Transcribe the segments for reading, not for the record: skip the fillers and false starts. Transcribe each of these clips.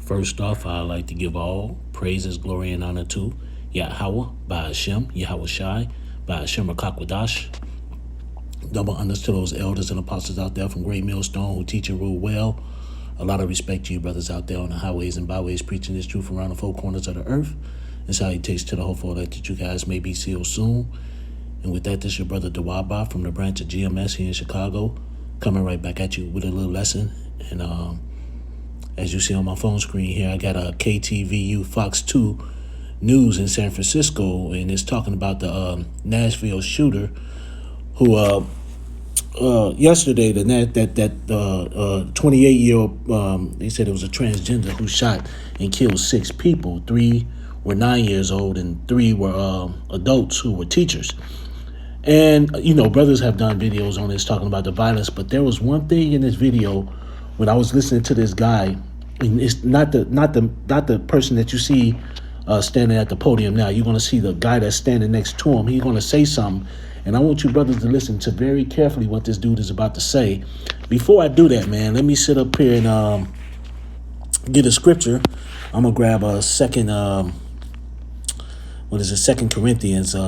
First off, I'd like to give all praises, glory, and honor to Yahweh, by Hashem, Yahweh Shai, by Hashem Rakakwadash. Double honors to those elders and apostles out there from Great Millstone who teach and rule well. A lot of respect to you brothers out there on the highways and byways preaching this truth around the four corners of the earth. And salutations to the hopeful that you guys may be sealed soon. And with that, this is your brother Dawaba from the branch of GMS here in Chicago, coming right back at you with a little lesson. And as you see on my phone screen here, I got a KTVU Fox 2 News in San Francisco, and it's talking about the Nashville shooter who yesterday that 28-year-old they said it was a transgender who shot and killed 6 people. 3 were 9 years old and 3 were adults who were teachers. And you know, brothers have done videos on this talking about the violence, but there was one thing in this video when I was listening to this guy, and it's not the person that you see standing at the podium now. You're going to see the guy that's standing next to him. He's going to say something, and I want you brothers to listen to very carefully what this dude is about to say. Before I do that, man, let me sit up here and get a scripture. I'm gonna grab a second. What is it? 2 Corinthians 2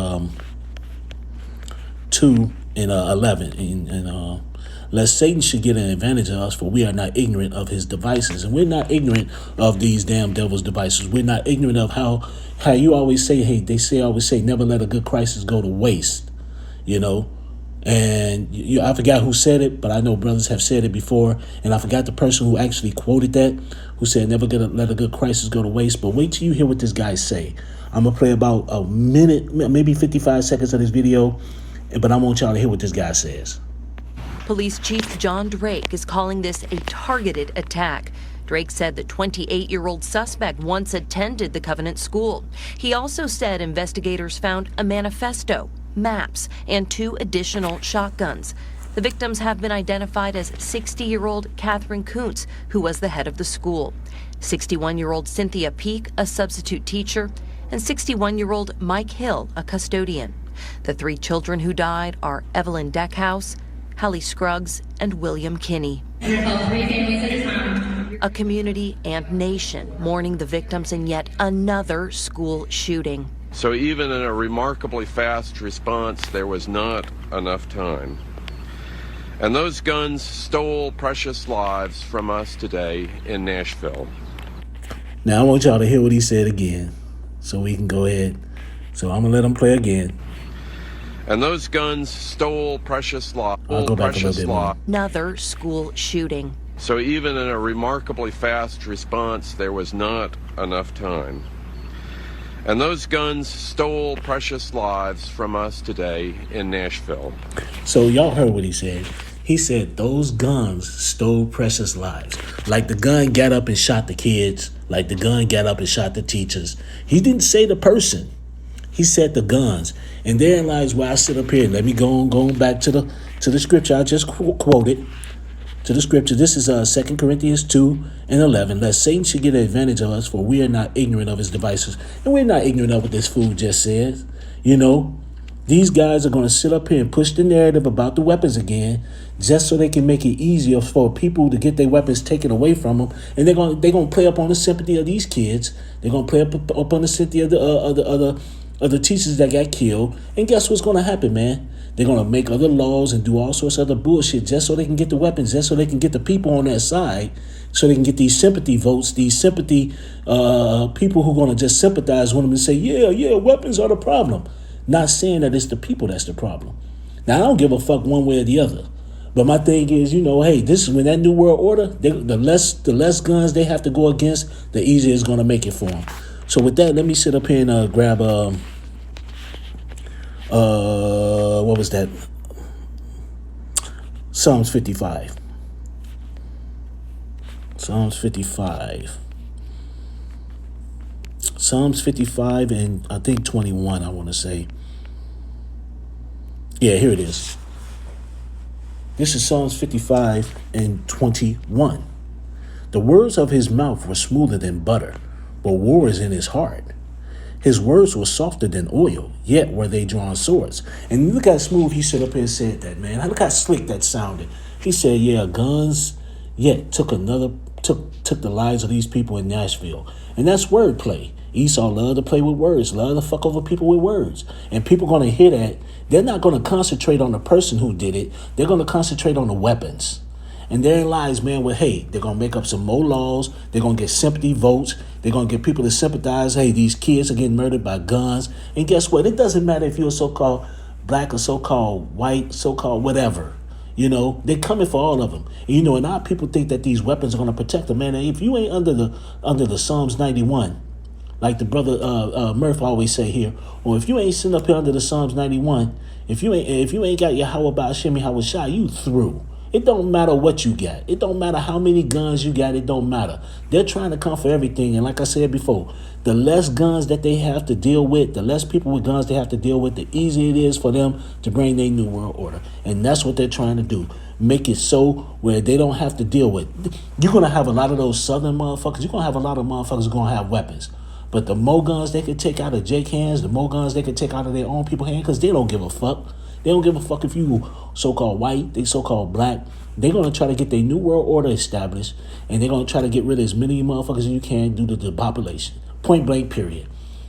and 11, and lest Satan should get an advantage of us, for we are not ignorant of his devices. And we're not ignorant of these damn devil's devices. We're not ignorant of how you always say, hey, they always say, never let a good crisis go to waste, you know. And I forgot who said it, but I know brothers have said it before. And I forgot the person who actually quoted that, who said, never let a good crisis go to waste. But wait till you hear what this guy say. I'm going to play about a minute, maybe 55 seconds of this video, but I want y'all to hear what this guy says. Police Chief John Drake is calling this a targeted attack. Drake said the 28-year-old suspect once attended the Covenant School. He also said investigators found a manifesto, maps, and 2 additional shotguns. The victims have been identified as 60-year-old Catherine Kuntz, who was the head of the school, 61-year-old Cynthia Peak, a substitute teacher, and 61-year-old Mike Hill, a custodian. The 3 children who died are Evelyn Deckhouse, Hallie Scruggs, and William Kinney. A community and nation mourning the victims in yet another school shooting. So even in a remarkably fast response, there was not enough time. And those guns stole precious lives from us today in Nashville. Now I want y'all to hear what he said again, so we can go ahead. So I'm gonna let him play again. And those guns stole precious lives. I'll go back a little bit more. Another school shooting. So even in a remarkably fast response, there was not enough time. And those guns stole precious lives from us today in Nashville. So y'all heard what he said. He said those guns stole precious lives. Like the gun got up and shot the kids. Like the gun got up and shot the teachers. He didn't say the person. He said the guns. And therein lies where I sit up here. Let me go back to the scripture I just quoted. To the scripture. This is 2 Corinthians 2 and 11. Lest Satan should get an advantage of us, for we are not ignorant of his devices. And we're not ignorant of what this fool just says. You know, these guys are going to sit up here and push the narrative about the weapons again, just so they can make it easier for people to get their weapons taken away from them. And they're going to play up on the sympathy of these kids. They're going to play up on the sympathy of the teachers that got killed. And guess what's going to happen, man? They're going to make other laws and do all sorts of other bullshit just so they can get the weapons, just so they can get the people on their side, so they can get these sympathy votes, these sympathy people who are going to just sympathize with them and say, yeah, weapons are the problem. Not saying that it's the people that's the problem. Now, I don't give a fuck one way or the other. But my thing is, you know, hey, this is when that New World Order, the less guns they have to go against, the easier it's going to make it for them. So with that, let me sit up here and grab what was that? Psalms 55. Psalms 55. Psalms 55 and I think 21, I want to say. Yeah, here it is. This is Psalms 55 and 21. The words of his mouth were smoother than butter, but war is in his heart. His words were softer than oil, yet were they drawn swords. And look how smooth he stood up here and said that, man. Look how slick that sounded. He said, yeah, guns, yet took another took the lives of these people in Nashville. And that's wordplay. Esau loved to play with words, loved to fuck over people with words. And people going to hear that. They're not going to concentrate on the person who did it. They're going to concentrate on the weapons. And therein lies, man, with, hey, they're going to make up some more laws. They're going to get sympathy votes. They're going to get people to sympathize. Hey, these kids are getting murdered by guns. And guess what? It doesn't matter if you're so-called black or so-called white, so-called whatever. You know, they're coming for all of them. And, you know, and our people think that these weapons are going to protect them. Man, if you ain't under the Psalms 91, like the brother Murph always say here, or if you ain't sitting up here under the Psalms 91, if you ain't got your Yahweh Ba'Shem Yahweh Shai, you through. It don't matter what you got. It don't matter how many guns you got. It don't matter. They're trying to come for everything. And like I said before, the less guns that they have to deal with, the less people with guns they have to deal with, the easier it is for them to bring their new world order. And that's what they're trying to do. Make it so where they don't have to deal with. You're going to have a lot of those southern motherfuckers. You're going to have a lot of motherfuckers who are going to have weapons. But the more guns they can take out of Jake hands, the more guns they can take out of their own people's hands, because they don't give a fuck. They don't give a fuck if you so-called white, they so-called black. They're going to try to get their new world order established, and they're going to try to get rid of as many motherfuckers as you can due to the population. Point blank, period.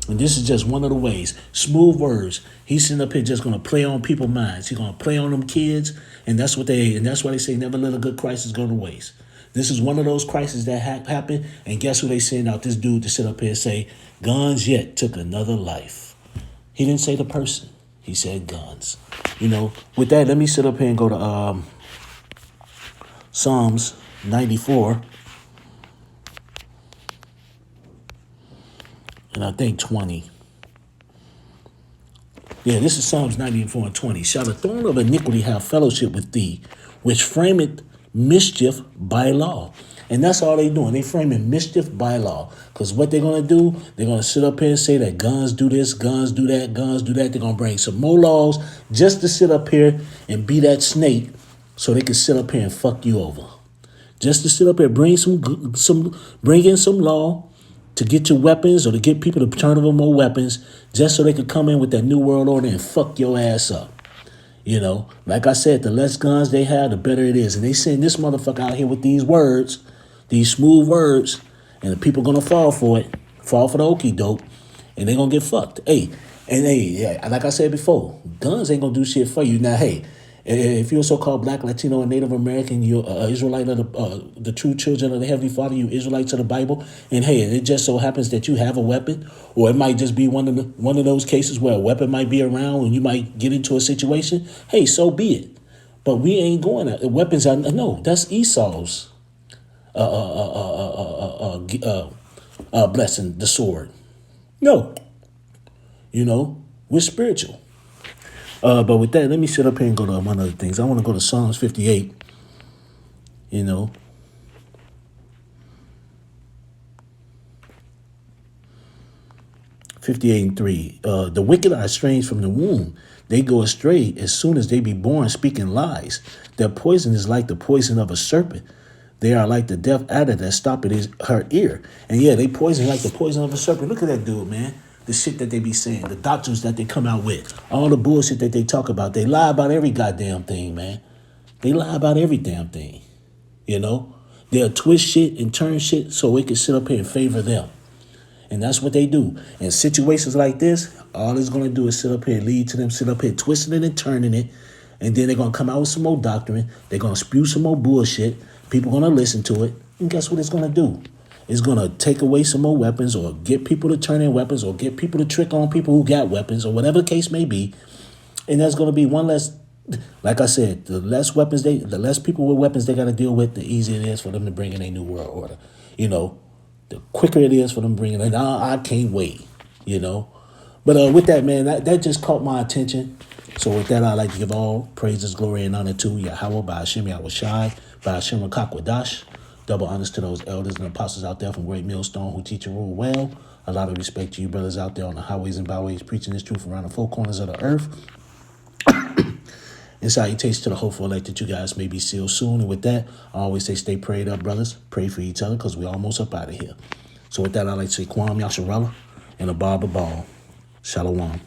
And this is just one of the ways. Smooth words. He's sitting up here just going to play on people's minds. He's going to play on them kids, and that's why they say never let a good crisis go to waste. This is one of those crises that happened, and guess who they send out this dude to sit up here and say, guns yet took another life. He didn't say the person. He said guns. You know, with that, let me sit up here and go to Psalms 94. And I think 20. Yeah, this is Psalms 94 and 20. Shall the throne of iniquity have fellowship with thee, which frameth mischief by law? And that's all they doing. They framing mischief by law. Because what they're going to do, they're going to sit up here and say that guns do this, guns do that, guns do that. They're going to bring some more laws just to sit up here and be that snake so they can sit up here and fuck you over. Just to sit up here, bring in some law to get your weapons or to get people to turn over more weapons just so they could come in with that new world order and fuck your ass up. You know, like I said, the less guns they have, the better it is. And they send this motherfucker out here with these words, these smooth words, and the people gonna fall for it, fall for the okie doke, and they gonna get fucked. Hey, yeah, like I said before, guns ain't gonna do shit for you. Now, hey, if you're a so-called black, Latino, and Native American, you're Israelite of the true children of the Heavenly Father, you Israelites of the Bible, and hey, it just so happens that you have a weapon, or it might just be one of those cases where a weapon might be around and you might get into a situation. Hey, so be it. But we ain't going at weapons. No, that's Esau's blessing, the sword. No, you know, we're spiritual. But with that, let me sit up here and go to one of the things. I want to go to Psalms 58, you know. and 3. The wicked are estranged from the womb. They go astray as soon as they be born, speaking lies. Their poison is like the poison of a serpent. They are like the deaf adder that stoppeth her ear. And yeah, they poison like the poison of a serpent. Look at that dude, man. The shit that they be saying, the doctrines that they come out with, all the bullshit that they talk about. They lie about every goddamn thing, man. They lie about every damn thing, you know. They'll twist shit and turn shit so it can sit up here and favor them. And that's what they do. In situations like this, all it's going to do is sit up here and lead to them sit up here twisting it and turning it. And then they're going to come out with some more doctrine. They're going to spew some more bullshit. People going to listen to it. And guess what it's going to do? It's going to take away some more weapons or get people to turn in weapons or get people to trick on people who got weapons or whatever the case may be. And there's going to be one less, like I said, the less people with weapons they got to deal with, the easier it is for them to bring in a new world order. You know, the quicker it is for them bringing it. I can't wait, you know. But with that, man, that just caught my attention. So with that, I'd like to give all praises, glory, and honor to Yahweh, Ba'Shem Yahweh Shai, Ba'Shem Rakakwadash. Double honors to those elders and apostles out there from Great Millstone who teach and rule well. A lot of respect to you brothers out there on the highways and byways preaching this truth around the four corners of the earth. And salutations to the hopeful elect that you guys may be sealed soon. And with that, I always say stay prayed up, brothers. Pray for each other because we're almost up out of here. So with that, I'd like to say Kwam Yasharella and a Barber Ball. Shalom.